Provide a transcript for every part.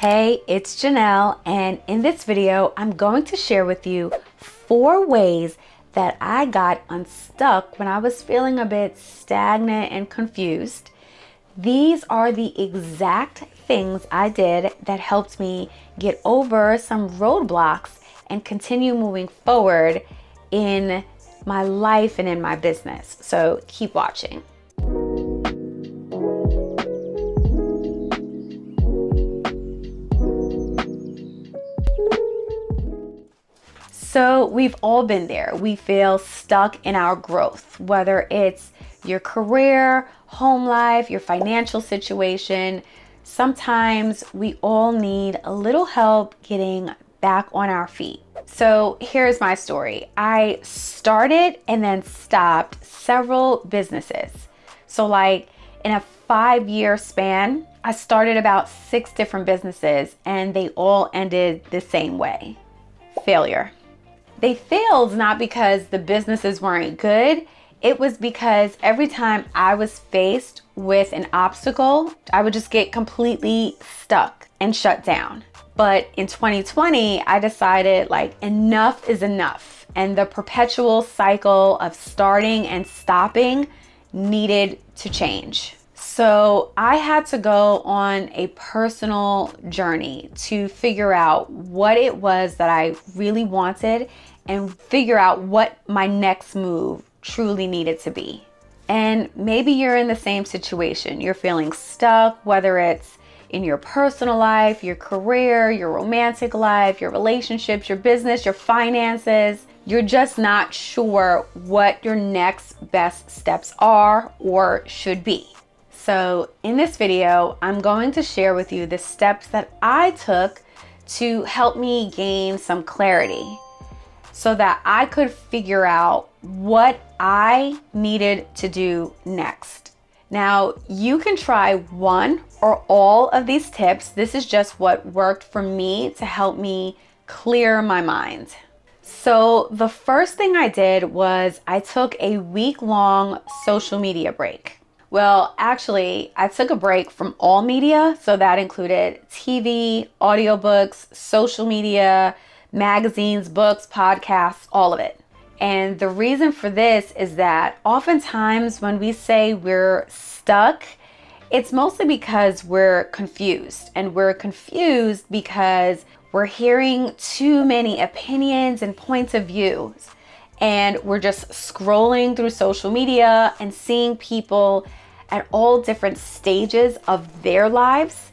Hey, it's Jenelle, and in this video, I'm going to share with you 4 ways that I got unstuck when I was feeling a bit stagnant and confused. These are the exact things I did that helped me get over some roadblocks and continue moving forward in my life and in my business. So keep watching. So we've all been there. We feel stuck in our growth, whether it's your career, home life, your financial situation. Sometimes we all need a little help getting back on our feet. So here's my story. I started and then stopped several businesses. So like in a 5-year span, I started about 6 different businesses and they all ended the same way. Failure. They failed not because the businesses weren't good. It was because every time I was faced with an obstacle, I would just get completely stuck and shut down. But in 2020, I decided enough is enough. And the perpetual cycle of starting and stopping needed to change. So I had to go on a personal journey to figure out what it was that I really wanted and figure out what my next move truly needed to be. And maybe you're in the same situation. You're feeling stuck, whether it's in your personal life, your career, your romantic life, your relationships, your business, your finances. You're just not sure what your next best steps are or should be. So in this video, I'm going to share with you the steps that I took to help me gain some clarity so that I could figure out what I needed to do next. Now, you can try one or all of these tips. This is just what worked for me to help me clear my mind. So the first thing I did was I took a week-long social media break. Well, actually, I took a break from all media. So that included TV, audiobooks, social media, magazines, books, podcasts, all of it. And the reason for this is that oftentimes when we say we're stuck, it's mostly because we're confused. And we're confused because we're hearing too many opinions and points of views. And we're just scrolling through social media and seeing people at all different stages of their lives.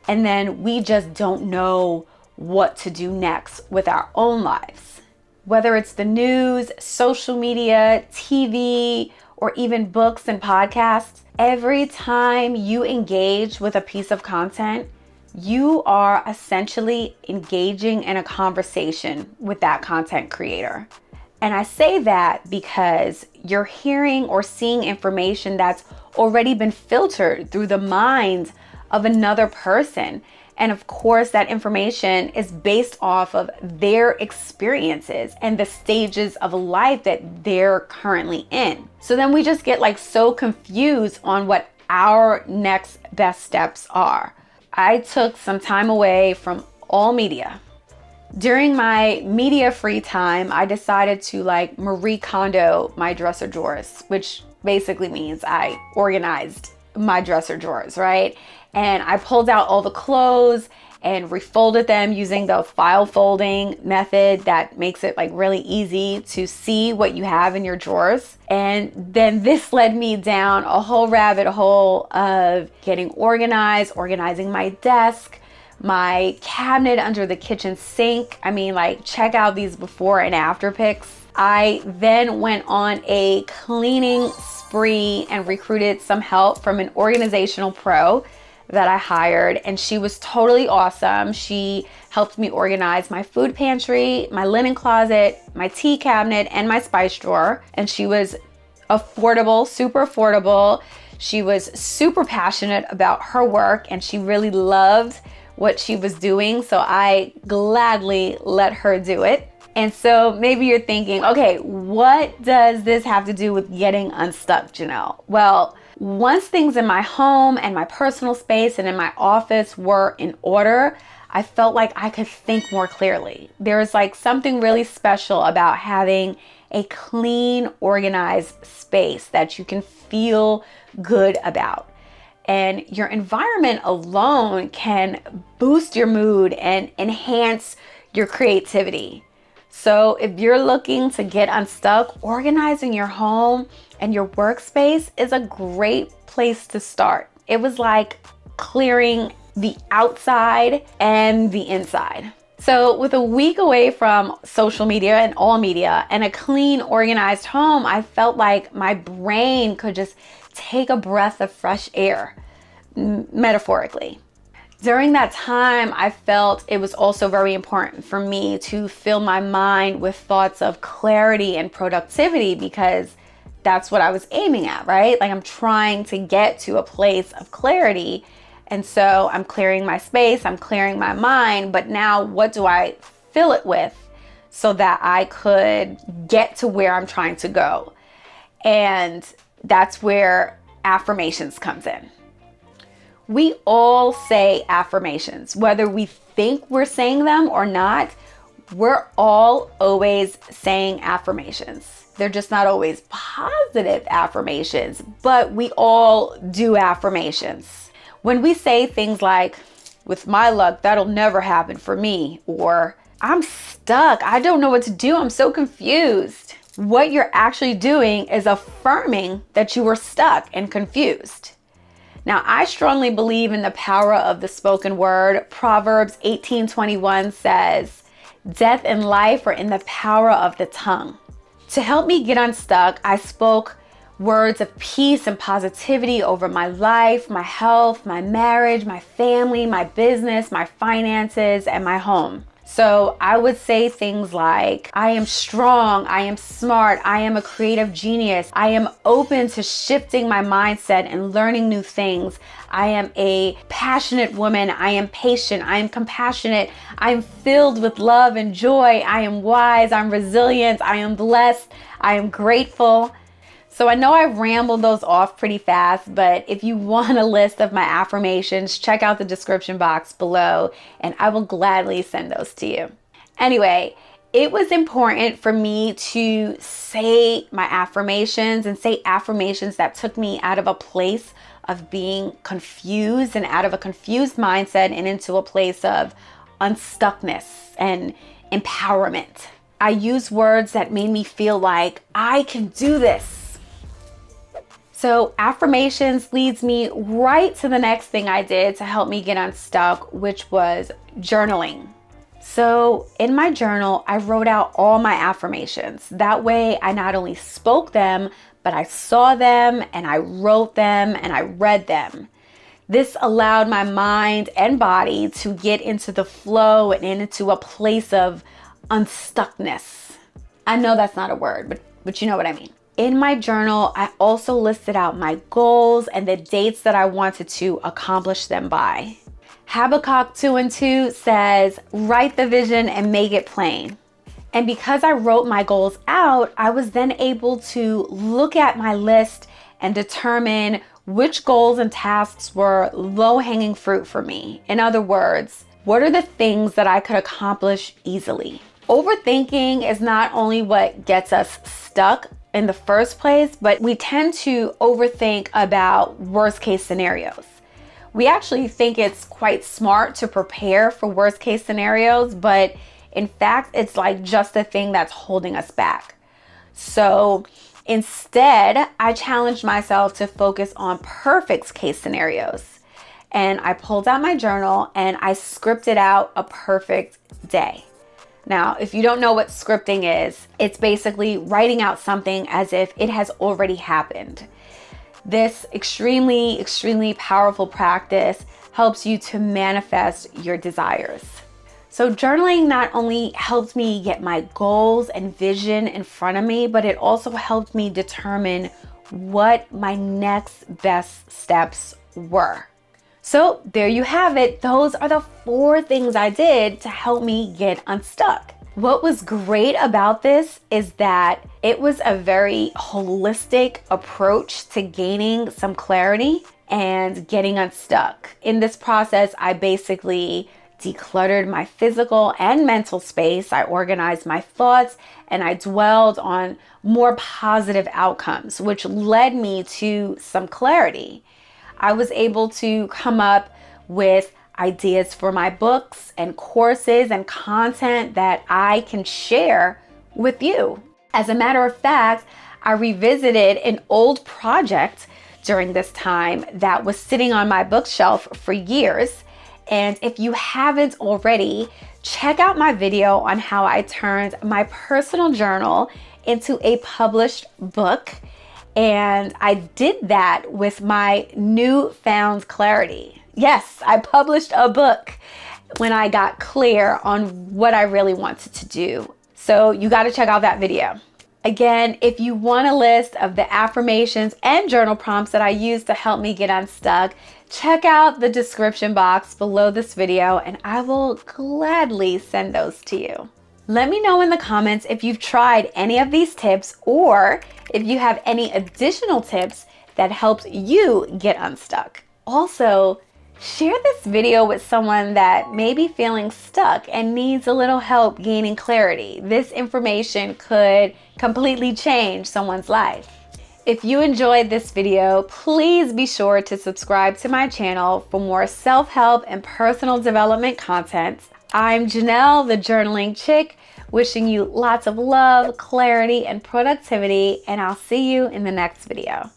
And then we just don't know what to do next with our own lives. Whether it's the news, social media, TV, or even books and podcasts, every time you engage with a piece of content, you are essentially engaging in a conversation with that content creator. And I say that because you're hearing or seeing information that's already been filtered through the mind of another person. And of course, that information is based off of their experiences and the stages of life that they're currently in. So then we just get so confused on what our next best steps are. I took some time away from all media. During my media free time, I decided to Marie Kondo my dresser drawers, which basically means I organized my dresser drawers, right? And I pulled out all the clothes and refolded them using the file folding method that makes it really easy to see what you have in your drawers. And then this led me down a whole rabbit hole of getting organized, organizing my desk, my cabinet under the kitchen sink. Check out these before and after pics. I then went on a cleaning spree and recruited some help from an organizational pro that I hired, and she was totally awesome. She helped me organize my food pantry, my linen closet, my tea cabinet, and my spice drawer. And she was affordable, super affordable. She was super passionate about her work and she really loved what she was doing. So I gladly let her do it. And so maybe you're thinking, okay, what does this have to do with getting unstuck, Jenelle? Well, Once things in my home and my personal space and in my office were in order, I felt like I could think more clearly. There's like something really special about having a clean, organized space that you can feel good about. And your environment alone can boost your mood and enhance your creativity. So if you're looking to get unstuck, organizing your home and your workspace is a great place to start. It was like clearing the outside and the inside. So with a week away from social media and all media and a clean, organized home, I felt like my brain could just take a breath of fresh air, metaphorically. During that time, I felt it was also very important for me to fill my mind with thoughts of clarity and productivity, because that's what I was aiming at, right? Like I'm trying to get to a place of clarity. And so I'm clearing my space, I'm clearing my mind, but now what do I fill it with so that I could get to where I'm trying to go? And that's where affirmations comes in. We all say affirmations, whether we think we're saying them or not. We're all always saying affirmations. They're just not always positive affirmations, but we all do affirmations. When we say things like, with my luck, that'll never happen for me, or I'm stuck, I don't know what to do, I'm so confused. What you're actually doing is affirming that you were stuck and confused. Now, I strongly believe in the power of the spoken word. Proverbs 18:21 says, "Death and life are in the power of the tongue." To help me get unstuck, I spoke words of peace and positivity over my life, my health, my marriage, my family, my business, my finances, and my home. So I would say things like, I am strong, I am smart, I am a creative genius, I am open to shifting my mindset and learning new things. I am a passionate woman, I am patient, I am compassionate, I am filled with love and joy, I am wise, I'm resilient, I am blessed, I am grateful. So I know I rambled those off pretty fast, but if you want a list of my affirmations, check out the description box below and I will gladly send those to you. Anyway, it was important for me to say my affirmations and say affirmations that took me out of a place of being confused and out of a confused mindset and into a place of unstuckness and empowerment. I used words that made me feel like I can do this. So affirmations leads me right to the next thing I did to help me get unstuck, which was journaling. So in my journal, I wrote out all my affirmations. That way I not only spoke them, but I saw them and I wrote them and I read them. This allowed my mind and body to get into the flow and into a place of unstuckness. I know that's not a word, but you know what I mean. In my journal, I also listed out my goals and the dates that I wanted to accomplish them by. Habakkuk 2:2 says, "Write the vision and make it plain." And because I wrote my goals out, I was then able to look at my list and determine which goals and tasks were low-hanging fruit for me. In other words, what are the things that I could accomplish easily? Overthinking is not only what gets us stuck in the first place, but we tend to overthink about worst case scenarios. We actually think it's quite smart to prepare for worst case scenarios, but in fact, it's like just the thing that's holding us back. So instead, I challenged myself to focus on perfect case scenarios. And I pulled out my journal and I scripted out a perfect day. Now, if you don't know what scripting is, it's basically writing out something as if it has already happened. This extremely powerful practice helps you to manifest your desires. So journaling not only helped me get my goals and vision in front of me, but it also helped me determine what my next best steps were. So there you have it. Those are the 4 things I did to help me get unstuck. What was great about this is that it was a very holistic approach to gaining some clarity and getting unstuck. In this process, I basically decluttered my physical and mental space. I organized my thoughts and I dwelled on more positive outcomes, which led me to some clarity. I was able to come up with ideas for my books and courses and content that I can share with you. As a matter of fact, I revisited an old project during this time that was sitting on my bookshelf for years. And if you haven't already, check out my video on how I turned my personal journal into a published book. And I did that with my newfound clarity. Yes, I published a book when I got clear on what I really wanted to do. So you got to check out that video. Again, if you want a list of the affirmations and journal prompts that I use to help me get unstuck, check out the description box below this video and I will gladly send those to you. Let me know in the comments if you've tried any of these tips or if you have any additional tips that helped you get unstuck. Also, share this video with someone that may be feeling stuck and needs a little help gaining clarity. This information could completely change someone's life. If you enjoyed this video, please be sure to subscribe to my channel for more self-help and personal development content. I'm Jenelle, the journaling chick, wishing you lots of love, clarity, and productivity, and I'll see you in the next video.